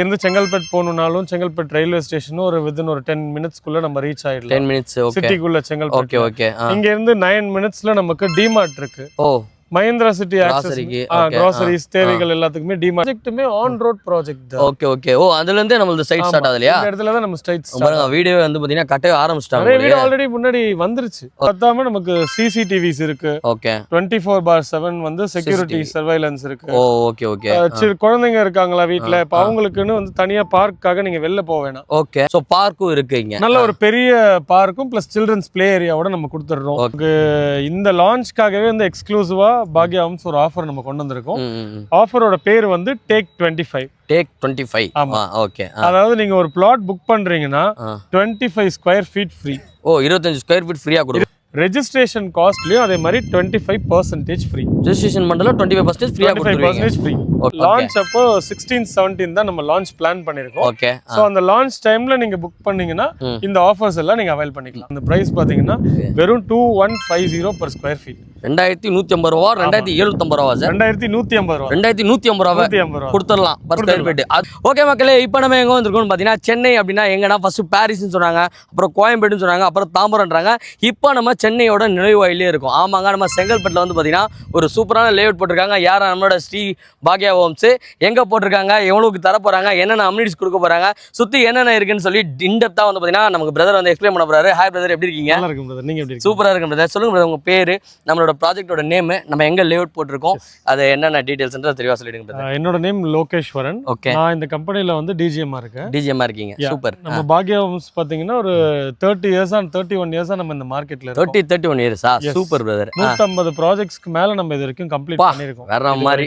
இருந்து Chengalpattu போகணும்னாலும் Chengalpattu railway station ஒரு within ஒரு 10 மினிட்ஸ்க்குள்ள நம்ம ரீச் ஆயிடலாம். 10 minutes ஓகே. சிட்டிக்குள்ள செங்கல்பட்டு. Okay okay. இங்க இருந்து 9 மினிட்ஸ்ல நமக்கு டிமார்ட் இருக்கு. ஓ மஹிந்திரா சிட்டி ஆக்சஸ் groceries தேவைகள் எல்லாத்துக்குமே டிமார்ட். ப்ராஜெக்ட்டுமே on road project. Okay okay. ஓ அதுல இருந்தே நமது சைட் ஸ்டார்ட் ஆகுதுலையா? இந்த இடத்துல தான் நம்ம ஸ்ட்ரைட் பாருங்க வீடியோ வந்து பாத்தீங்கன்னா கட்டவே ஆரம்பிச்சிட்டாங்க. நிறைய வீடியோ ஆல்ரெடி முன்னாடி வந்துருச்சு. பத்தாம நமக்கு சிசிடிவிஸ் இருக்கு. ஓகே. 24/7 வந்து செக்யூரிட்டி சர்வைலன்ஸ் இருக்கு. ஓ ஓகே ஓகே. குழந்தைங்க இருக்காங்களா வீட்ல, இப்ப அவங்களுக்குன்னு வந்து தனியா பார்க்காக நீங்க வெளில போக வேணாம். ஓகே. சோ பார்க்கும் இருக்கு இங்க. நல்ல ஒரு பெரிய பார்க்கும் பிளஸ் சில்ட்ரன்ஸ் பிளே ஏரியாவோட நம்ம கொடுத்துறோம். இந்த லான்ச்காகவே வந்து எக்ஸ்க்ளூசிவா பாக்யா ஹோம்ஸ் ஒரு ஆஃபர் நம்ம கொண்டு வந்திருக்கோம். ஆஃபரோட பேர் வந்து டேக் 25. டேக் 25. ஆமா ஓகே. அதாவது நீங்க ஒரு பிளாட் புக் பண்றீங்கன்னா 25 ஸ்கொயர் ஃபீட் ஃப்ரீ. ஓ 25 ஸ்கொயர் ஃபீட் ஃப்ரீயா கொடுக்கும். ரெஜிஸ்ட்ரேஷன் காஸ்ட்லயும் அதே மாதிரி 25% ஃப்ரீ. ரெஜிஸ்ட்ரேஷன் பண்ணல 25% ஃப்ரீயா கொடுத்துருவீங்க. 25% ஃப்ரீ. லான்ச் அப்போ 16-17 தான் நம்ம லான்ச் பிளான் பண்ணிருக்கோம். ஓகே. சோ அந்த லான்ச் டைம்ல நீங்க புக் பண்ணீங்கன்னா இந்த ஆஃபர்ஸ் எல்லாம் நீங்க அவைல் பண்ணிக்கலாம். அந்த பிரைஸ் பாத்தீங்கன்னா வெறும் 2150 per ஸ்கொயர் ஃபீட். 2150 ரூபா 2750 ரூபா சார். 2150 ரூபா. 2150 ரூபா கொடுத்துடலாம் per ஸ்கொயர் ஃபீட். ஓகே மக்களே, இப்போ நம்ம எங்க வந்திருக்கோம்னு பாத்தீங்கன்னா சென்னை அப்படின்னா எங்கன்னா ஃபர்ஸ்ட் பாரிஸ்னு சொன்னாங்க, அப்புறம் கோயம்பேடுன்னு சொன்னாங்க, அப்புறம் தாம்பரம்ன்றாங்க. இப்போ நம்ம சென்னையோட நுழைவாயிலே இருக்கும். ஆமாங்க, நம்ம செங்கல்பட்டுல வந்து பாத்தீங்கன்னா ஒரு சூப்பரான லேஅவுட் போட்டிருக்காங்க. யார் நம்மளோட ஸ்ரீ பாக்யா ஹோம்ஸ் எங்க போட்டிருக்காங்க, எவ்வளவுக்கு தர போறாங்க, என்னென்ன அம்யூனிட்டிஸ் கொடுக்க போறாங்க, சுத்தி என்னென்ன இருக்குன்னு சொல்லி இன்டெப்தா வந்து பாத்தீங்கன்னா நமக்கு பிரதர் வந்து எக்ஸ்பிளைன் பண்ண போறாரு. ஹாய் பிரதர், எப்படி இருக்கீங்க? நல்லா இருக்கும் பிரதர். நீங்க எப்படி இருக்கீங்க? சூப்பரா இருக்கும் பிரதர். சொல்லுங்க பிரதர், உங்க பேரு, நம்மளோட ப்ராஜெக்ட்டோட நேம், நம்ம எங்க லேஅவுட் போட்டிருக்கோம், அது என்னென்ன டீடைல்ஸ்ன்றத தெளிவா சொல்லிடுங்க பிரதர். என்னோட நேம் லோகேஸ்வரன். ஓகே. நான் இந்த கம்பெனில வந்து டிஜிஎம்மா இருக்கேன். டிஜிஎம்மா இருக்கீங்க. சூப்பர். நம்ம பாக்யா ஹோம்ஸ் பாத்தீங்கன்னா ஒரு 30 இயர்ஸா 31 இயர்ஸா நம்ம இந்த மார்க்கெட்ல இருக்கோம். 31 இயர்ஸா? Super brother. 150 ப்ராஜெக்ட்ஸ்க்கு மேல நம்ம இது வரைக்கும் கம்ப்ளீட் பண்ணிருக்கோம். வேற மாதிரி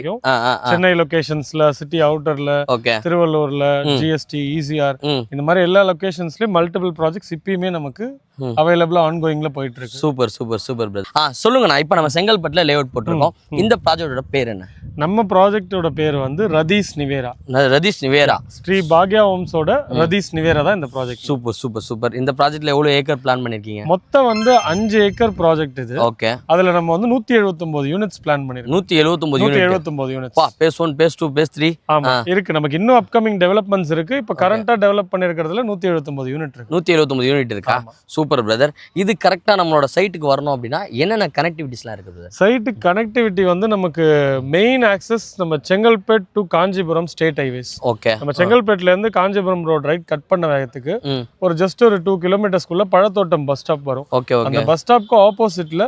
சென்னை லொகேஷன்ஸ்ல, சிட்டி அவுட்டர்ல, திருவள்ளூர்ல, ஜிஎஸ்டி, இசிஆர், இந்த மாதிரி எல்லா லொகேஷன்ஸ்லயும் மல்டிபிள் ப்ராஜெக்ட்ஸ் இப்பயுமே நமக்கு அவைலபிளா ஆன்கோயிங்ல போயிட்டு இருக்கு. Super super super brother. சொல்லுங்கண்ணா, இப்போ நம்ம செங்கல்பட்டுல லேஅவுட் போட்டிருக்கோம். இந்த ப்ராஜெக்ட்டோட பேர் என்ன? நம்ம ப்ராஜெக்ட்டோட பேர் வந்து ரதீஸ் நிவேரா. ரதீஸ் நிவேரா. ஸ்ரீ பாக்யா ஹோம்ஸோட ரதீஸ் நிவேரா தான் இந்த ப்ராஜெக்ட். Super super super. இந்த ப்ராஜெக்ட்ல எவ்வளவு ஏக்கர் பிளான் பண்ணிருக்கீங்க? மொத்தம் வந்து 5 ஏக்கர் ப்ராஜெக்ட் இது. ஓகே. அதுல நம்ம வந்து 179 யூனிட்ஸ் பிளான் பண்ணிருக்கோம். 179 யூனிட்ஸ். பா, பேஸ் 1 பேஸ் 2 பேஸ் 3 ஆமா இருக்கு. நமக்கு இன்னும் அப்கமிங் டெவலப்மெண்ட்ஸ் இருக்கு. இப்போ கரண்டா டெவலப் பண்ணிருக்கிறதுல 179 யூனிட் இருக்கு. 179 யூனிட் இருக்கா? Super brother. இது கரெக்டா நம்மளோட சைட்டுக்கு வரணும் அப்படின்னா என்னென்ன கனெக்டிவிட்டிஸ்லாம் இருக்கு பிரதர்? சைட்டு கனெக்டிவிட்டி வந்து நமக்கு மெயின் ஆக்சஸ் நம்ம Chengalpet to Kanchipuram state highways. Okay. நம்ம செங்கல்பேட்ல இருந்து காஞ்சிபுரம் ரோட் ரைட் கட் பண்ண வேகத்துக்கு ஒரு ஜஸ்ட் ஒரு 2 கிலோமீட்டர்ஸ்க்குள்ள பழத்தோட்டம் பஸ் ஸ்டாப் வரும். Okay okay. அந்த பஸ் ஸ்டாப்க்கு ஆப்போசிட்ல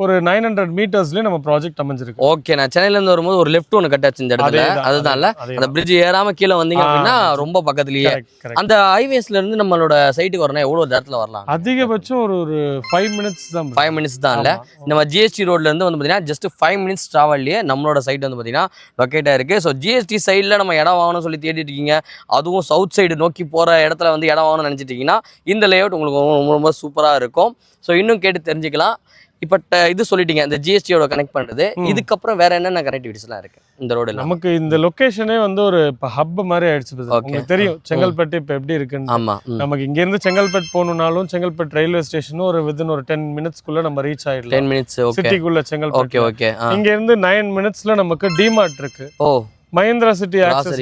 ஒரு 900 மீட்டர்ஸ்ல நம்ம ப்ராஜெக்ட் அமைஞ்சிருக்கு. ஓகே. நான் சென்னையில இருந்து வரும்போது ஒரு லெஃப்ட் ஒன்னு கட்டாச்சு இந்த இடத்துல. அதுதான்ல அந்த பிரிட்ஜ் ஏறாம கீழ வந்தீங்க அப்படின்னா ரொம்ப பக்கத்துலயே. அந்த ஹைவேஸ்ல இருந்து நம்மளோட சைட்டுக்கு வரணும் எவ்வளவு நேரத்துல வரலாம்? அதிகபட்சம் ஒரு 5 மினிட்ஸ் தான். 5 மினிட்ஸ் தான் இல்ல? நம்ம ஜிஎஸ்டி ரோட்ல இருந்து வந்து பாத்தீங்கன்னா ஜஸ்ட் 5 மினிட்ஸ் டிராவல்லயே நம்மளோட சைட் வந்து பாத்தீங்கன்னா லொக்கேட் ஆயிருக்கு. ஸோ ஜிஎஸ்டி சைடில் நம்ம இடம் வாங்கணும்னு சொல்லி தேடிட்டு இருக்கீங்க, அதுவும் சவுத் சைடு நோக்கி போகிற இடத்துல வந்து இடம் வாங்கணும்னு நினச்சிட்டு இருக்கீங்கன்னா இந்த லேஅவுட் உங்களுக்கு ரொம்ப ரொம்ப சூப்பராக இருக்கும். ஸோ இன்னும் கேட்டு தெரிஞ்சுக்கலாம். இப்போ இது சொல்லிட்டீங்க இந்த ஜிஎஸ்டியோட கனெக்ட் பண்ணுறது. இதுக்கப்புறம் வேற என்னென்ன கனெக்டிவிட்டிஸ்லாம் இருக்கு இந்த ரோடு? நமக்கு இந்த லொகேஷனே வந்து ஒரு ஹப் மாதிரி ஆயிடுச்சு. உங்களுக்கு தெரியும் செங்கல்பட்டு இப்போ எப்படி இருக்குன்னு. ஆமா. நமக்கு இங்க இருந்து செங்கல்பட்டு போகணும்னாலும் செங்கல்பட்டு ரயில்வே ஸ்டேஷன் ஒரு வித்தின் ஒரு 10 மினிட்ஸ்க்குள்ள நம்ம ரீச் ஆயிடலாம். 10 மினிட்ஸ். சிட்டிக்குள்ள செங்கல்பட்டு. Okay okay. இங்க இருந்து 9 மினிட்ஸ்ல நமக்கு டிமார்ட் இருக்கு. ஓ மஹிந்திரா சிட்டி ஆக்சஸ்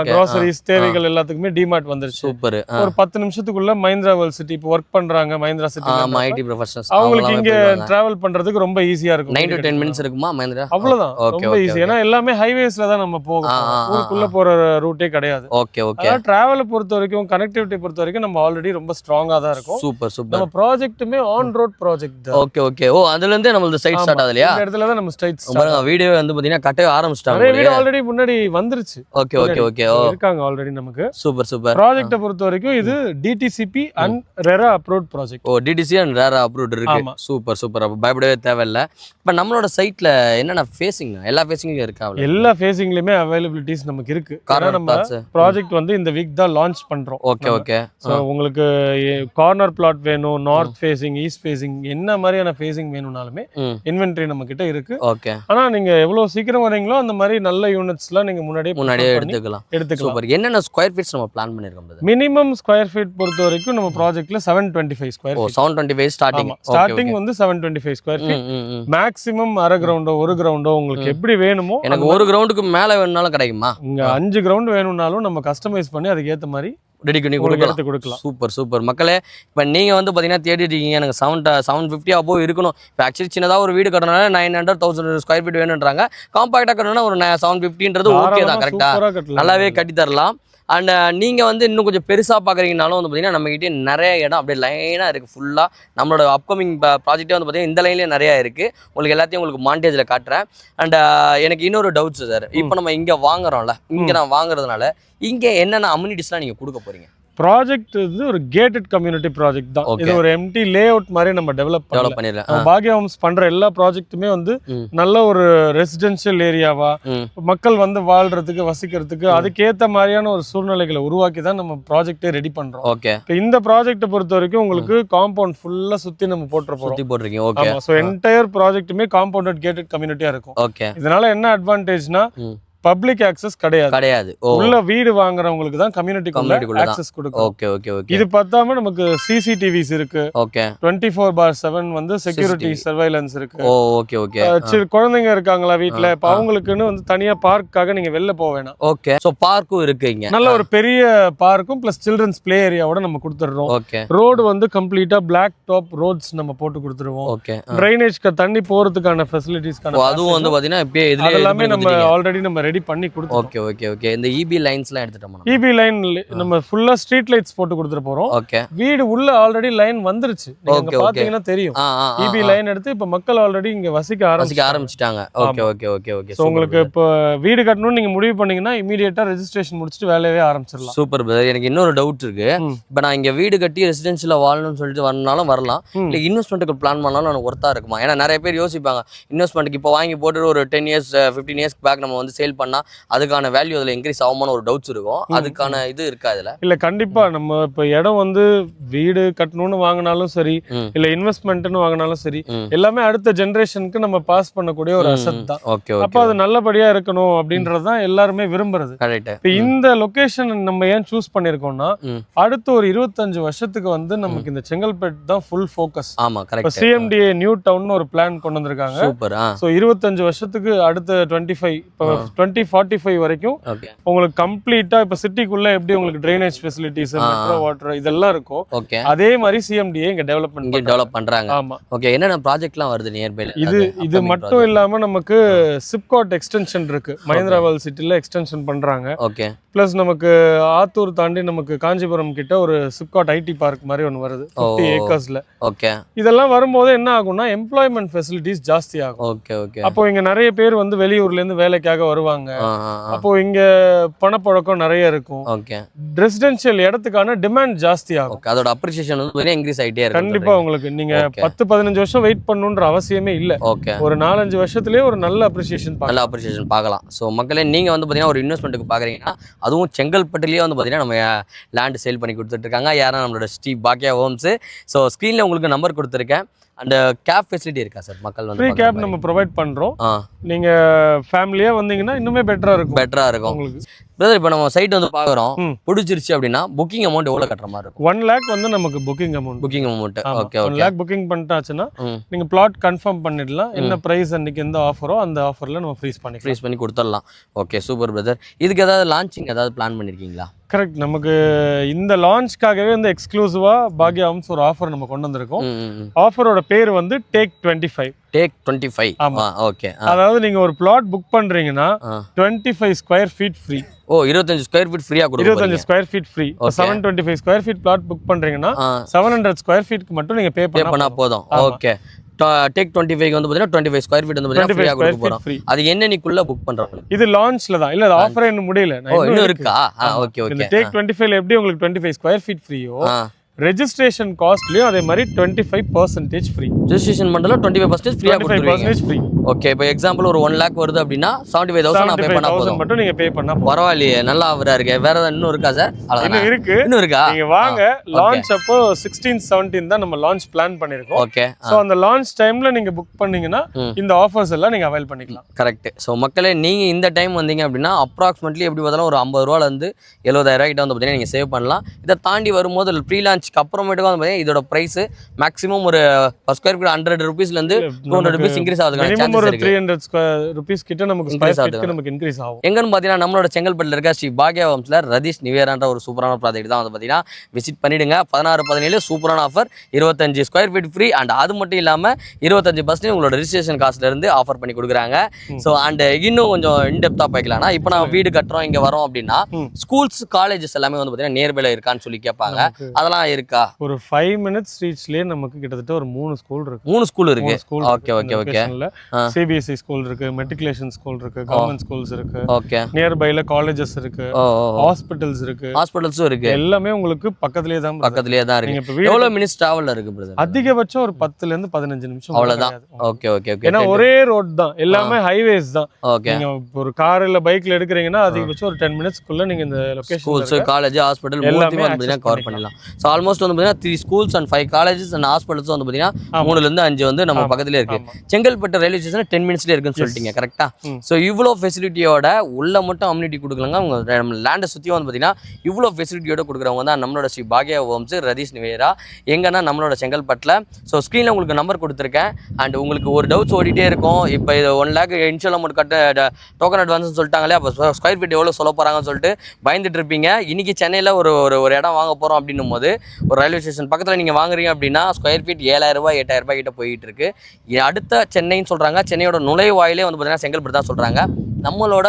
groceries தேவைகள் எல்லாத்துக்குமே டிமார்ட் வந்துருச்சு. சூப்பர். ஒரு 10 நிமிஷத்துக்குள்ள மஹிந்திரா வேர்ல்ட் சிட்டி இப்போ ஒர்க் பண்றாங்க. மஹிந்திரா சிட்டி ஐடி ப்ரொஃபஷனல்ஸ் அவங்களுக்கு இங்க டிராவல் பண்றதுக்கு ரொம்ப ஈஸியா இருக்கும். 9 to 10 மினிட்ஸ் இருக்குமா மஹிந்திரா? அவ்வளவுதான், ரொம்ப ஈஸி. ஏன்னா எல்லாமே ஹைவேஸ்ல தான் நம்ம போறோம். ஊருக்குள்ள போற ரூட்டே கிடையாது. Okay okay. டிராவலை பொறுத்த வரைக்கும், கனெக்டிவிட்டி பொறுத்த வரைக்கும் நம்ம ஆல்ரெடி ரொம்ப ஸ்ட்ராங்கா தான் இருக்கும். Super super. நம்ம ப்ராஜெக்ட்டுமே ஆன் ரோட் ப்ராஜெக்ட் தான். Okay okay. ஓ அதுல இருந்தே நம்மளோட சைட் ஸ்டார்ட் ஆகுதுலையா? இந்த இடத்துல தான் நம்ம ஸ்ட்ரைட் பாருங்க வீடியோ வந்து பாத்தீங்கன்னா கட்டவே ஆரம்பிச்சிட்டாங்க. நிறைய வீடியோ ஆல்ரெடி முன்னாடி வந்துருச்சு. Okay okay okay. இருக்காங்க ஆல்ரெடி நமக்கு. Super super. ப்ராஜெக்ட்ட பொறுத்த வரைக்கும் இது DTCP and RERA approved project. ஓ டிடிசி அண்ட் ரெரா அப்ரூவ்ட் இருக்கு. Super super. அப்ப பயப்படவே தேவையில்லை. இப்போ நம்மளோட சைட்ல என்னென்ன ஃபேசிங், எல்லா ஃபேசிங்லயும் இருக்கா? எல்லா ஃபேசிங்லயுமே அவைலபிலிட்டிஸ் நமக்கு இருக்கு. காரணம் நம்ம ப்ராஜெக்ட் வந்து இந்த வீக் தான் லான்ச் பண்றோம். Okay okay. சோ உங்களுக்கு கார்னர் பிளாட் வேணும், நார்த் ஃபேசிங், ஈஸ்ட் ஃபேசிங், என்ன மாதிரியான ஃபேசிங் வேணும்னாலுமே இன்வென்டரி நம்ம கிட்ட இருக்கு. ஓகே. ஆனா நீங்க எவ்வளவு சீக்கிரம் வரீங்களோ அந்த மாதிரி நல்ல யூனிட்ஸ்ல ப்ராஜெக்ட்லாம் நீங்க முன்னாடியே எடுத்துக்கலாம். எடுத்துக்கலாம். என்னென்ன ஸ்கொயர் ஃபீட்ஸ் நம்ம பிளான் பண்ணிருக்கோம்? மினிமம் ஸ்கொயர் ஃபீட் பொறுத்த வரைக்கும் நம்ம ப்ராஜெக்ட்ல 725 ஸ்கொயர் ஃபீட். 725 ஸ்டார்டிங் வந்து 725 ஸ்கொயர் ஃபீட். மேக்ஸிமம் அரை கிரவுண்டோ ஒரு கிரவுண்டோ உங்களுக்கு எப்படி வேணுமோ. எனக்கு ஒரு கிரவுண்டுக்கு மேல வேணும்னாலும் கிடைக்குமா? இங்க 5 கிரவுண்ட் வேணும்னாலும் நம்ம கஸ்டமைஸ் பண்ணி அதுக்கு ஏத்த மாதிரி ரெடி பண்ணி கொடுக்கலாம். சூப்பர் மக்களே. இப்போ நீங்கள் வந்து பார்த்தீங்கன்னா தேடிட்டு இருக்கீங்க எனக்கு 750 அப்போ இருக்கணும். இப்போ ஆக்சுவலி சின்னதாக ஒரு வீடு கட்டணும்னா 900,000 ஸ்கொயர் ஃபீட் வேணுன்றாங்க. காம்பாக்டாக கட்டணும்னா ஒரு 750ன்றது ஓகே தான், கரெக்டாக நல்லாவே கட்டி தரலாம். அண்ட் நீங்கள் வந்து இன்னும் கொஞ்சம் பெருசாக பார்க்குறீங்கனாலும் வந்து பார்த்தீங்கன்னா நம்மகிட்டே நிறைய இடம் அப்படியே லைனாக இருக்குது. ஃபுல்லாக நம்மளோட அப்கமிங் ப்ராஜெக்டே வந்து பார்த்தீங்கன்னா இந்த லைன்லேயே நிறையா இருக்குது. உங்களுக்கு எல்லாத்தையும் உங்களுக்கு மாண்டேஜில் காட்டுறேன். அண்ட் எனக்கு இன்னொரு டவுட்ஸ் சார், இப்போ நம்ம இங்கே வாங்குறோம்ல, இங்கே நான் வாங்குறதுனால இங்கே என்னென்ன அம்யூனிட்டிஸ்லாம் நீங்கள் கொடுக்க போகிறீங்க? ப்ராஜெக்ட் வந்து ஒரு கேட்டட் கம்யூனிட்டி ப்ராஜெக்ட் தான். இது ஒரு எம்டி லே அவுட் மாதிரி நம்ம டெவலப் பண்ணிடலாம். பாக்யா ஹோம்ஸ் பண்ற எல்லா ப்ராஜெக்ட்டுமே வந்து நல்ல ஒரு ரெசிடென்ஷியல் ஏரியாவா மக்கள் வந்து வாழ்றதுக்கு வசிக்கிறதுக்கு அதுக்கேத்த மாதிரியான ஒரு சூழ்நிலைகளை உருவாக்கி தான் நம்ம ப்ராஜெக்டே ரெடி பண்றோம். ஓகே. இந்த ப்ராஜெக்ட்டை பொறுத்த வரைக்கும் உங்களுக்கு காம்பவுண்ட் ஃபுல்லா சுத்தி நம்ம போட்டுருப்போம். ஓகே. சோ என்டையர் ப்ராஜெக்ட்டுமே காம்பவுண்டட் கேட்டட் கம்யூனிட்டியா இருக்கும். ஓகே. இதனால என்ன அட்வான்டேஜ்னா பப்ளிக் ஆக்சஸ் கிடையாது. உள்ள வீடு வாங்குறவங்களுக்கு தான் கம்யூனிட்டிக்குள்ள ஆக்சஸ் கொடுக்கும். ஓகே. இது பத்தாம நமக்கு சிசிடிவிஸ் இருக்கு. ஓகே. 24/7 வந்து செக்யூரிட்டி சர்வைலன்ஸ் இருக்கு. ஓகே. குழந்தைங்க இருக்காங்களா வீட்ல, இப்ப அவங்களுக்குன்னு வந்து தனியா பார்க்காக நீங்க வெளில போக வேணாம். ஓகே. சோ பார்க்கும் இருக்கு இங்க. நல்ல ஒரு பெரிய பார்க்கும் பிளஸ் சில்ட்ரன்ஸ் பிளே ஏரியாவோட நம்ம கொடுத்துறோம். ஓகே. ரோடு வந்து கம்ப்ளீட்டா பிளாக் டாப் ரோட்ஸ் நம்ம போட்டு கொடுத்துருவோம். ஓகே. ட்ரைனேஜ்க்கு தண்ணி போறதுக்கான ஃபெசிலிட்டிஸ்க்கான அதுவும் வந்து பாத்தீங்கன்னா இப்பவே இதுல எல்லாமே நம்ம ஆல்ரெடி நம்ம ரெடி பண்ணி கொடுத்தோம். ஓகே. இந்த இபி லைன்ஸ்லாம் எடுத்துட்டோம். இபி லைன் நம்ம ஃபுல்லா ஸ்ட்ரீட் லைட்ஸ் போட்டு கொடுத்துட்டு போறோம். ஓகே. வீடு உள்ள ஆல்ரெடி லைன் வந்துருச்சு. நீங்க பாத்தீங்கன்னா தெரியும். இபி லைன் எடுத்து இப்ப மக்கள் ஆல்ரெடி இங்க வசிக்க ஆரம்பிச்சிட்டாங்க. ஓகே. சோ உங்களுக்கு இப்ப வீடு கட்டணும்னு நீங்க முடிவு பண்ணீங்கன்னா இமிடியேட்டா ரெஜிஸ்ட்ரேஷன் முடிச்சிட்டு வேலையவே ஆரம்பிச்சிடலாம். Super brother. எனக்கு இன்னொரு டவுட் இருக்கு. இப்ப நான் இங்க வீடு கட்டி ரெசிடென்ஷியல்ல வாழணும்னு சொல்லிட்டு வரனாலும் வரலாம், இல்ல இன்வெஸ்ட்மெண்ட்டுக்கு பிளான் பண்ணாலும் எனக்கு ஒர்த்தா இருக்குமா? ஏன்னா நிறைய பேர் யோசிப்பாங்க இன்வெஸ்ட்மெண்ட்டுக்கு இப்போ வாங்கி போட்டு ஒரு 10 இயர்ஸ் 15 இயர்ஸ் பேக் நம்ம வந்து சேல் பண்ணா அதுக்கான வேல்யூ அதில் இன்க்ரீஸ் ஆகுமான ஒரு டவுட்ஸ் இருக்கும். அதுக்கான இது இருக்கா இதுல? இல்ல கண்டிப்பா. நம்ம இப்ப இடம் வந்து வீடு கட்டணும்னு வாங்கினாலும் சரி, இல்ல இன்வெஸ்ட்மெண்ட்னு வாங்கினாலும் சரி, எல்லாமே அடுத்த ஜெனரேஷனுக்கு நம்ம பாஸ் பண்ணக்கூடிய ஒரு அசெட் தான். அப்ப அது நல்லபடியா இருக்கணும் அப்படின்றதுதான் எல்லாருமே விரும்புறது. இப்ப இந்த லொகேஷன் நம்ம ஏன் சூஸ் பண்ணிருக்கோம்னா அடுத்த ஒரு 25 வருஷத்துக்கு வந்து நமக்கு இந்த செங்கல்பேட் தான் ஃபுல் ஃபோக்கஸ். ஆமா, கரெக்ட். சிஎம்டிஏ நியூ டவுன் ஒரு பிளான் கொண்டு வந்திருக்காங்க. சூப்பர். சோ 25 வருஷத்துக்கு அடுத்த 2045 வரைக்கும் உங்களுக்கு கம்ப்ளீட்டா இப்ப சிட்டிக்குள்ள எப்படி உங்களுக்கு ட்ரைனேஜ் ஃபெசிலிட்டிஸ், மெட்ரோ வாட்டர் இதெல்லாம் இருக்கும். அதே மாதிரி சிஎம்டிஏ இங்க டெவலப் பண்றாங்க. ஆமா. ஓகே. என்னென்ன ப்ராஜெக்ட்லாம் வருது நியர்பை? இது மட்டும் இல்லாம நமக்கு சிப்காட் எக்ஸ்டென்ஷன் இருக்கு. மஹிந்திரா வேர்ல்ட் சிட்டில எக்ஸ்டென்ஷன் பண்றாங்க. ஓகே. பிளஸ் நமக்கு ஆத்தூர் தாண்டி நமக்கு காஞ்சிபுரம் கிட்ட ஒரு சிப்காட் ஐடி பார்க் மாதிரி ஒன்று வருது 50 ஏக்கர்ஸ்ல. ஓகே. இதெல்லாம் வரும்போது என்ன ஆகும்னா எம்ப்ளாய்மெண்ட் ஃபெசிலிட்டிஸ் ஜாஸ்தி ஆகும். ஓகே. அப்போ இங்க நிறைய பேர் வந்து வெளியூர்ல இருந்து வேலைக்காக வருவாங்க. அப்போ இங்க பணப்பழக்கம் நிறைய இருக்கும். ஓகே. ரெசிடென்ஷியல் இடத்துக்கான டிமாண்ட் ஜாஸ்தி ஆகும். அதோட அப்ரிசியேஷன் வந்து இன்க்ரீஸ் ஆயிட்டே இருக்கு. கண்டிப்பா உங்களுக்கு நீங்க 10-15 வருஷம் வெயிட் பண்ணணும்ன்ற அவசியமே இல்ல. ஓகே. ஒரு 4-5 வருஷத்துலயே ஒரு நல்ல அப்ரிசியேஷன் பார்க்கலாம். ஸோ மக்களே நீங்க வந்து பாத்தீங்கன்னா ஒரு இன்வெஸ்ட்மெண்ட்டுக்கு பாக்குறீங்கன்னா அதுவும் செங்கல்பட்டுலயே வந்து பாத்தீங்கன்னா நம்ம லேண்ட் சேல் பண்ணி கொடுத்துட்டு இருக்காங்க. யாரா நம்மளோட ஸ்ரீ பாக்யா ஹோம்ஸ். ஸோ ஸ்க்ரீன்ல உங்களுக்கு நம்பர் கொடுத்துருக்கேன். அண்ட் கேப் ஃபெசிலிட்டி இருக்கா சார்? மக்கள் வந்து ஃப்ரீ கேப் நம்ம ப்ரொவைட் பண்றோம். நீங்க ஃபேமிலியா வந்தீங்கன்னா இன்னுமே பெட்டரா இருக்கும் உங்களுக்கு. பிரதர் இப்போ நம்ம சைட் வந்து பாக்குறோம், பிடிச்சிருச்சு அப்படின்னா புக்கிங் அமௌண்ட் எவ்வளவு கட்டுற மாதிரி இருக்கும்? 1 lakh வந்து நமக்கு booking amount. Okay. 1 lakh booking பண்ணிட்டாச்சுன்னா நீங்க பிளாட் கன்ஃபார்ம் பண்ணிடலாம். என்ன பிரைஸ் அன்னைக்கு எந்த ஆஃபரோ அந்த ஆஃபர்ல நம்ம ஃப்ரீஸ் பண்ணி கொடுத்துடலாம். Okay, super brother. இதுக்கு ஏதாவது லான்ச்சிங் ஏதாவது பிளான் பண்ணிருக்கீங்களா? கரெக்ட். நமக்கு இந்த லான்ச்காகவே வந்து எக்ஸ்க்ளூசிவா பாக்யா ஹோம்ஸ் ஒரு ஆஃபர் நம்ம கொண்டு வந்திருக்கோம். ஆஃபரோட பேர் வந்து டேக் 25. ஆமா. ஓகே. அதாவது நீங்க ஒரு பிளாட் புக் பண்றீங்கன்னா 25 square feet free. 25 square feet ஃப்ரீயா கொடுங்க. 25 square feet free. 725 square feet flat book பண்றீங்கன்னா 700 ஸ்கொயர் ஃபீட்க்கு மட்டும் நீங்க பே பண்ணா போதும். ஓகே. டேக் 25 வந்து பாத்தீங்கன்னா 25 ஸ்கொயர் ஃபீட் வந்து பாத்தீங்கன்னா ஃப்ரீயா கொடுக்க போறோம். அது என்னன்னைக்குள்ள புக் பண்றோம்? இது லான்ச்ல தான். இல்ல ஆஃபர் இன்னும் முடியல. இன்னும் இருக்கா? ஓகே. இந்த டேக் 25ல எப்படி உங்களுக்கு 25 ஸ்கொயர் ஃபீட் ஃப்ரீயோ ரெஜிஸ்ட்ரேஷன் காஸ்ட்லயும் அதே மாதிரி 25% ஃப்ரீ. ரெஜிஸ்ட்ரேஷன் பண்ணல 25% ஃப்ரீயா கொடுத்துருவீங்க. 25% ஃப்ரீ. ஓகே, இப்போ எக்ஸாம்பிள் ஒரு 1 lakh வருது அப்படின்னா 75,000 நான் பே பண்ணா போதும். மட்டும் நீங்க பே பண்ணா போதும். பரவாயில்லையே, நல்லா ஆஃபரா இருக்கு. வேற ஏதாவது இன்னும் இருக்கா சார்? இன்னும் இருக்கு. இன்னும் இருக்கா? நீங்க வாங்க. லான்ச் அப்போ 16 17 தான் நம்ம லான்ச் பிளான் பண்ணிருக்கோம். ஓகே, சோ அந்த லான்ச் டைம்ல நீங்க புக் பண்ணீங்கன்னா இந்த ஆஃபர்ஸ் எல்லாம் நீங்க அவைல் பண்ணிக்கலாம். கரெக்ட். சோ மக்களே, நீங்க இந்த டைம் வந்தீங்க அப்படின்னா அப்ராக்சிமேட்லி எப்படி பார்த்தாலும் ஒரு 50 ரூபாயில இருந்து 70,000 கிட்ட வந்து பார்த்தீங்கன்னா நீங்க சேவ் பண்ணலாம். இதை தாண்டி வரும்போது ப்ரீ லான்ச்சுக்கு அப்புறமேட்டுக்கு வந்து பார்த்தீங்கன்னா இதோட பிரைஸ் மேக்ஸிமம் ஒரு per square feet 100 rupeesல இருந்து 200 rupees இன்க்ரீஸ் ஆகுதுக்கான சான்சஸ் இருக்கு. 300 rupees கிட்ட நமக்கு ஸ்கொயர் ஃபீட்க்கு நமக்கு இன்க்ரீஸ் ஆகும். எங்கன்னு பார்த்தீங்கன்னா நம்மளோட செங்கல்பட்டுல இருக்க ஸ்ரீ பாக்யா ஹோம்ஸ்ல ரதீஷ் நிவேரான்ற ஒரு சூப்பரான ப்ராஜெக்ட் தான் வந்து பார்த்தீங்கன்னா விசிட் பண்ணிடுங்க. 16 17 சூப்பரான offer, 25 square feet free and அது மட்டும் இல்லாம 25% உங்களோட ரெஜிஸ்ட்ரேஷன் காஸ்ட்ல இருந்து ஆஃபர் பண்ணி கொடுக்குறாங்க. ஸோ அண்ட் இன்னும் கொஞ்சம் இன்டெப்தா பார்க்கலாம்னா இப்போ நான் வீடு கட்டுறோம் இங்க வரோம் அப்படின்னா ஸ்கூல்ஸ் காலேஜஸ் எல்லாமே வந்து பார்த்தீங்கன்னா நியர்பைல இருக்கான்னு சொல்லி கேட்பாங்க. அதெல்லாம் இருக்கா? ஒரு 5 minutes ரீச்லயே நமக்கு கிட்டத்தட்ட ஒரு 3 ஸ்கூல் இருக்கு. 3 ஸ்கூல் இருக்கு. Okay okay okay. CBSE school இருக்கு, மெட்ரிகுலேஷன் ஸ்கூல் இருக்கு, கவர்மெண்ட் ஸ்கூல்ஸ் இருக்கு. ஓகே. நியர்பைல காலேஜஸ் இருக்கு, ஹாஸ்பிடல்ஸ் இருக்கு. ஹாஸ்பிடல்ஸும் இருக்கு. எல்லாமே உங்களுக்கு பக்கத்துலயே தான் இருக்கு. எவ்வளவு மினிட்ஸ் டிராவல்ல இருக்கு பிரதர்? அதிகபட்சம் ஒரு 10 ல இருந்து 15 நிமிஷம் அவ்வளவுதான். Okay okay okay. ஏன்னா ஒரே ரோட் தான், எல்லாமே ஹைவேஸ் தான். ஓகே. நீங்க ஒரு கார் இல்ல பைக்ல எடுக்கறீங்கன்னா அதிகபட்சம் ஒரு 10 minutesக்குள்ள நீங்க இந்த லொகேஷன் ஸ்கூல்ஸ், காலேஜ், ஹாஸ்பிடல் எல்லாமே வந்து கவர் பண்ணலாம். சோ ஆல்மோஸ்ட் வந்து பாத்தீங்கன்னா 3 schools and 5 colleges and hospitals வந்து பாத்தீங்கன்னா 3 ல இருந்து 5 வந்து நம்ம பக்கத்துலயே இருக்கு. செங்கல்பட்டு ரயில்வே ஸ்டேஷன் 10 minutesல இருக்குன்னு சொல்லிட்டீங்க, கரெக்ட்டா? சோ இவ்ளோ ஃபெசிலிட்டியோட உள்ள மட்டும் அம்யூனிட்டி கொடுக்கலங்க. அவங்க நம்ம லேண்டை சுத்தி வந்து பாத்தீங்கன்னா இவ்ளோ ஃபெசிலிட்டியோட கொடுக்குறவங்க தான் நம்மளோட ஸ்ரீ பாக்யா ஹோம்ஸ் ரதீஷ் நிவேரா. எங்கன்னா நம்மளோட செங்கல்பட்டுல. ஸோ ஸ்க்ரீனில் உங்களுக்கு நம்பர் கொடுத்துருக்கேன். அண்ட் உங்களுக்கு ஒரு டவுட்ஸ் ஓடிட்டே இருக்கும். இப்போ இது 1 lakh இன்ஷியல் அமௌண்ட் கட்ட டோக்கன் அட்வான்ஸ்னு சொல்லிட்டாங்களே, அப்போ ஸ்கொயர் ஃபீட் எவ்வளோ சொல்ல போகிறாங்கன்னு சொல்லிட்டு பயந்துட்டு இருப்பீங்க. இன்றைக்கி சென்னையில் ஒரு இடம் வாங்க போகிறோம் அப்படின்னும் போது ஒரு ரயில்வே ஸ்டேஷன் பக்கத்தில் நீங்கள் வாங்குறீங்க அப்படின்னா ஸ்கொயர் ஃபீட் 7,000 ரூபாய் 8,000 ரூபாய் கிட்ட போயிட்டு இருக்கு. அடுத்த சென்னைன்னு சொல்கிறாங்க. சென்னையோட நுழைவாயிலே வந்து பார்த்தீங்கன்னா செங்கல்பட்டு தான் சொல்கிறாங்க. நம்மளோட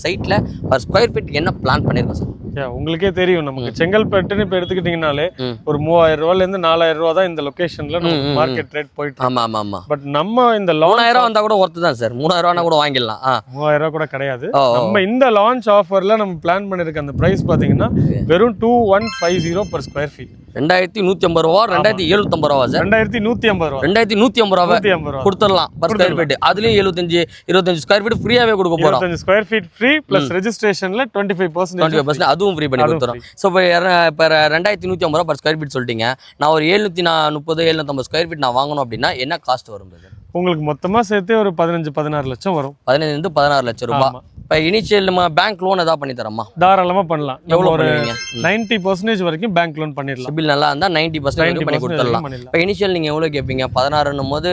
சைட்டில் ஒரு ஸ்கொயர் ஃபீட் என்ன பிளான் பண்ணியிருக்கோம் சார்? உங்களுக்கே தெரியும், நமக்கு செங்கல்பட்டுன்னு இப்போ எடுத்துக்கிட்டீங்கனாலே ஒரு 3,000 ரூபாயில இருந்து 4,000 ரூபா தான் இந்த லொகேஷன்ல நமக்கு மார்க்கெட் ரேட் போயிட்டு. ஆமா ஆமா ஆமா. பட் நம்ம இந்த 3,000 வந்தா கூட ஒர்த்து தான் சார். 3,000 ரூபா கூட வாங்கிடலாம். 3,000 ரூபா கூட கிடையாது. நம்ம இந்த லான்ச் ஆஃபர்ல நம்ம பிளான் பண்ணிருக்க அந்த பிரைஸ் பாத்தீங்கன்னா வெறும் 2,150 per square feet. 2,150 ரூபா, 2,750 ரூபா சார். 2,150 ரூபா. 2,150 ரூபா கொடுத்துடலாம் per square feet. அதுலயும் 25 ஸ்கொயர் ஃபீட் ஃப்ரீயாவே கொடுக்க போறோம். 25 ஸ்கொயர் ஃபீட் ஃப்ரீ பிளஸ் ரெஜிஸ்ட்ரேஷன்ல 25% அதுவும் ஃப்ரீ பண்ணி கொடுத்துறோம். ஸோ இப்போ 2,150 ரூபா per square feet சொல்லிட்டீங்க. நான் ஒரு 730 750 ஸ்கொயர் ஃபீட் நான் வாங்கணும் அப்படின்னா என்ன காஸ்ட் வரும்? உங்களுக்கு மொத்தமா சேர்த்து ஒரு 15-16 லட்சம் வரும். 15 இருந்து 16 லட்சம் ரூபாய். இப்போ இனிஷியல் நம்ம பேங்க் லோன் ஏதாவது பண்ணி தரமா? தாராளமா பண்ணலாம். எவ்வளவு ஒரு பண்ணுவீங்க? 90% வரைக்கும் பேங்க் லோன் பண்ணிடலாம். சிபில் நல்லா இருந்தா 90% பண்ணி கொடுத்துடலாம். இப்போ இனிஷியல் நீங்க எவ்வளவு கேட்பீங்க? 16ன்னும் போது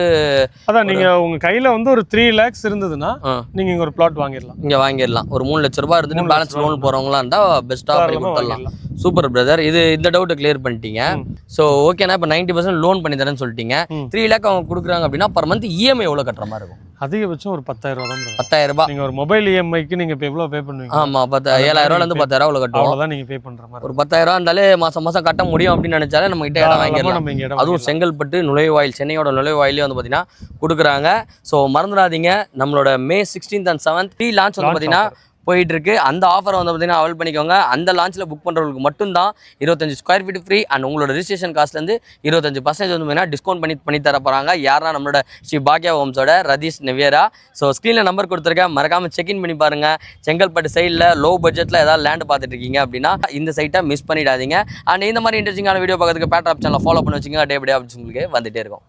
அதான் நீங்க உங்க கையில வந்து ஒரு 3 lakhs இருந்ததுன்னா நீங்க இங்க ஒரு பிளாட் வாங்கிடலாம். இங்க வாங்கிடலாம். ஒரு 3 லட்சம் ரூபாய் இருந்துட்டு பேலன்ஸ் லோன் போறவங்களா இருந்தா பெஸ்டா பண்ணி கொடுத்துடலாம். சூப்பர் பிரதர், இது இந்த டவுட் கிளியர் பண்ணிட்டீங்க. ஸோ ஓகேனா இப்போ 90% லோன் பண்ணி தரேன்னு சொல்லிட்டீங்க. 3 lakh அவங்க கொடுக்குறாங்க அப்படின்னா பர் மந்த் இஎம்ஐ எவ்வளோ கட்டுற மாதிரி இருக்கும்? அதிகபட்சம் ஒரு 10,000 ரூபா தான். 10,000 ரூபாய். நீங்க ஒரு மொபைல் இஎம்ஐக்கு நீங்க இப்போ எவ்வளவு பே பண்ணுவீங்க? ஆமா 7,000 ரூபாயில இருந்து 10,000 அவ்வளோ கட்டுவோம். அவ்வளவுதான் நீங்க பே பண்ற மாதிரி. ஒரு 10,000 ரூபா இருந்தாலே மாசம் மாசம் கட்ட முடியும் அப்படின்னு நினைச்சாலே நம்ம கிட்ட இடம் வாங்கிடலாம். அதுவும் செங்கல்பட்டு நுழைவாயில், சென்னையோட நுழைவாயிலே வந்து பார்த்தீங்கன்னா கொடுக்குறாங்க. ஸோ மறந்துடாதீங்க, நம்மளோட May 16th and 7th pre launch வந்து பார்த்தீங்கன்னா போயிட்டு இருக்கு. அந்த ஆஃபரை வந்து பார்த்தீங்கன்னா அவைல் பண்ணிக்கோங்க. அந்த லான்ச்சில் புக் பண்ணுறவங்களுக்கு மட்டும்தான் 25 ஸ்கொயர் ஃபீட் ஃப்ரீ அண்ட் உங்களோட ரெஜிஸ்ட்ரேஷன் காஸ்ட்லேருந்து 25% வந்து பார்த்தீங்கன்னா டிஸ்கவுண்ட் பண்ணி தர போகிறாங்க. யாருன்னா நம்மளோட ஸ்ரீ பாக்யா ஹோம்ஸோட ரதீஷ் நிவேரா. ஸோ ஸ்க்ரீனில் நம்பர் கொடுத்துருக்கேன், மறக்காமல் செக்இன் பண்ணி பாருங்கள். செங்கல்பட்டு சைடில் லோ பட்ஜெட்டில் ஏதாவது லேண்ட் பார்த்துட்டு இருக்கீங்க அப்படின்னா இந்த சைட்டை மிஸ் பண்ணிடாதீங்க. அண்ட் இந்த மாதிரி இன்ட்ரெஸ்டிங்கான வீடியோ பார்க்கறதுக்கு பேட்டர் ஆப் சேனலை ஃபாலோ பண்ணி வச்சுங்க. டே பை டே உங்களுக்கு வந்துட்டே இருக்கும்.